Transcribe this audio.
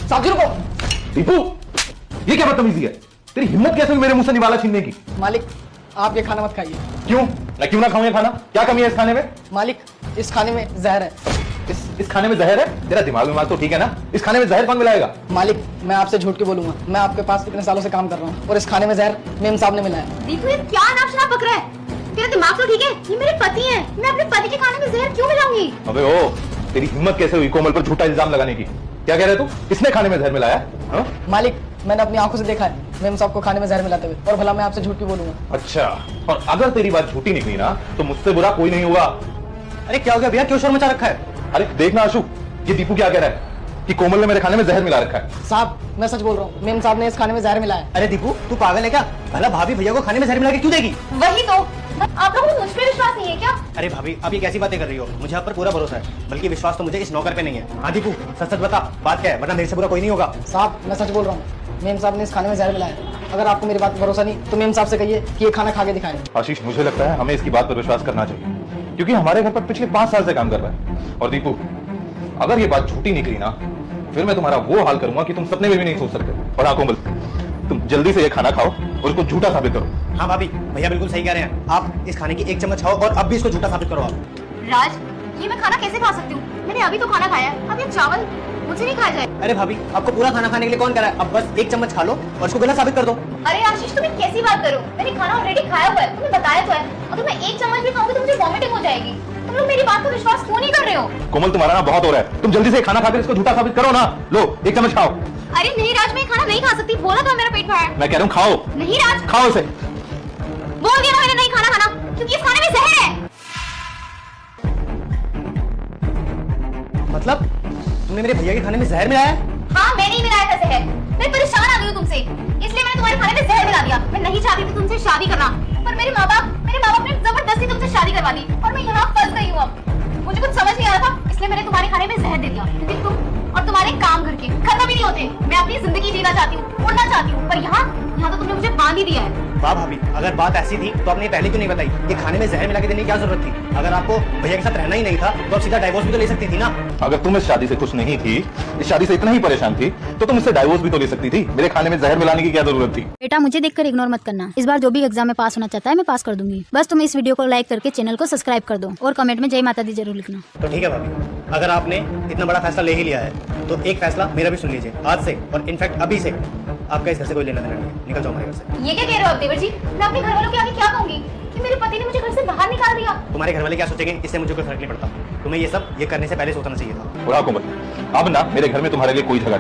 साहब जी रुको। दीपू, ये क्या बदतमीजी है? तेरी हिम्मत कैसे हुई मेरे मुंह से निवाला छीनने की? मालिक आप ये खाना मत खाइए। क्यों? मैं क्यों ना खाऊं ये खाना? क्या कमी है इस खाने में? मालिक इस खाने में जहर है। इस खाने में जहर है? तेरा दिमाग तो ठीक है ना? इस खाने में जहर कौन मिलाएगा? मालिक मैं आपसे झूठ के बोलूंगा, मैं आपके पास इतने सालों से काम कर रहा हूँ और इस खाने में जहर मेम साहब ने मिलाया। दीपू ये क्या नाम शराब पक रहा है? तेरा दिमाग तो ठीक है? ये मेरे पति हैं, मैं अपने पति के खाने में जहर क्यों मिलाऊंगी? अबे ओ, तेरी हिम्मत कैसे हुई कोमल पर झूठा इल्जाम लगाने की? क्या कह रहे तू? किसने खाने में जहर मिलाया? हाँ? मालिक मैंने अपनी आंखों से देखा है मेम साहब को खाने में जहर मिलाते हुए, और भला मैं आपसे झूठ क्यों बोलूंगा? अच्छा, और अगर तेरी बात झूठी निकली ना तो मुझसे बुरा कोई नहीं होगा। अरे क्या हो गया भैया, क्यों शोर मचा रखा है? अरे देखना आशु, ये दीपू क्या कह रहा है कि कोमल ने मेरे खाने में जहर मिला रखा है। साहब मैं सच बोल रहा हूँ, मेम साहब ने इस खाने में जहर मिलाया। अरे दीपू तू पागल है क्या? भला भाभी भैया को खाने में जहर मिला के क्यों देगी? वही तो, आप लोगों को मुझ पे विश्वास नहीं है क्या? अरे भाभी आप ये कैसी बातें कर रही हो? मुझे आप पर पूरा भरोसा है, बल्कि विश्वास तो मुझे इस नौकर पे नहीं है। हाँ दीपू सच सच बता, बात क्या है, वरना मेरे से बुरा कोई नहीं होगा। साहब मैं सच बोल रहा हूँ, मेम साहब ने इस खाने में जहर मिलाया। अगर आपको मेरी बात पर भरोसा नहीं तो मेम साहब से कहिए कि ये खाना खा के दिखाएं। आशीष मुझे लगता है हमें इसकी बात पर विश्वास करना चाहिए, क्योंकि हमारे घर पर पिछले 5 साल से काम कर रहा है। और दीपू अगर ये बात झूठी निकली ना फिर मैं तुम्हारा वो हाल करूंगा कि तुम सपने में भी नहीं सोच सकते। और हाँ कोमल, तुम जल्दी से ये खाना खाओ और इसको झूठा साबित करो। हाँ भाभी भैया बिल्कुल सही कह रहे हैं, आप इस खाने की 1 चम्मच खाओ और अब भी इसको झूठा साबित करो आप। राज ये मैं खाना कैसे खा सकती हूँ? मैंने अभी तो खाना खाया है, अब ये चावल मुझे नहीं खाया जाए। अरे भाभी आपको पूरा खाना खाने के लिए कौन कह रहा है? अब बस 1 चम्मच खा लो और इसको गलत साबित कर दो। अरे आशीष तुम्हें कैसी बात करूं? मैंने खाना ऑलरेडी खाया हुआ है, तुम्हें बताया तो है। अगर मैं 1 चम्मच भी खाऊंगी तो मुझे वॉमिटिंग हो जाएगी। तुम लोग मेरी बात पर विश्वास क्यों नहीं कर रहे हो? कोमल तुम्हारा ना बहुत हो रहा है, तुम जल्दी से खाना खाकर इसको झूठा साबित करो ना। लो 1 चम्मच खाओ। अरे नहीं राज मैं खाना नहीं खा सकती, बोला था मेरा पेट भरा है। मैं कह रहा हूँ खाओ। नहीं राज खाओ इसे। बोल दिया मैंने नहीं खाना खाना, क्योंकि इस खाने में जहर है। मतलब तुमने मेरे भैया के खाने में जहर मिलाया है? हाँ मैंने ही मिलाया था जहर। मैं परेशान आ गई हूँ तुमसे, इसलिए मैंने तुम्हारे खाने में जहर मिला दिया। मैं नहीं चाहती थी तुमसे शादी करना, पर मेरे माँ बाप ने जबरदस्ती तुमसे शादी करवा दी और मैं यहाँ फंस गई हूँ। अब मुझे कुछ समझ नहीं आ रहा था, इसलिए मैंने तुम्हारे खाने में जहर दे दिया, क्योंकि तुम और तुम्हारे काम घर के खत्म ही नहीं होते। मैं अपनी जिंदगी जीना चाहती हूँ, उड़ना चाहती हूँ, पर यहाँ तो तुमने मुझे बांध ही दिया है। वाह भाभी, अगर बात ऐसी थी तो आपने पहले क्यों नहीं बताई? ये खाने में जहर मिला के देने की क्या जरूरत थी? अगर आपको भैया के साथ रहना ही नहीं था तो आप सीधा डाइवोर्स भी तो ले सकती थी ना। अगर तुम इस शादी से खुश नहीं थी, इस शादी से इतना ही परेशान थी, तो तुम इससे डाइवोर्स भी तो ले सकती थी। मेरे खाने में जहर मिलाने की क्या जरूरत थी? बेटा मुझे देखकर इग्नोर मत करना, इस बार जो भी एग्जाम में पास होना चाहता है मैं पास कर दूंगी। बस तुम इस वीडियो को लाइक करके चैनल को सब्सक्राइब कर दो और कमेंट में जय माता दी जरूर लिखना। तो ठीक है भाभी, अगर आपने इतना बड़ा फैसला ले ही लिया है तो एक फैसला मेरा भी सुन लीजिए। आज से और इनफैक्ट अभी से आपका इस घर से कोई लेना देना नहीं है। निकल जाओ हमारे घर से। ये क्या कह रहे हो आप देवर जी? मैं अपने घर वालों के आगे क्या कहूंगी कि मेरे पति ने मुझे घर से बाहर निकाल दिया? तुम्हारे घर वाले क्या सोचेंगे इससे मुझे कोई फर्क नहीं पड़ता। तुम्हें ये सब ये करने से पहले सोचना चाहिए था। और हाँ कोमल, अब ना मेरे घर में तुम्हारे लिए कोई जगह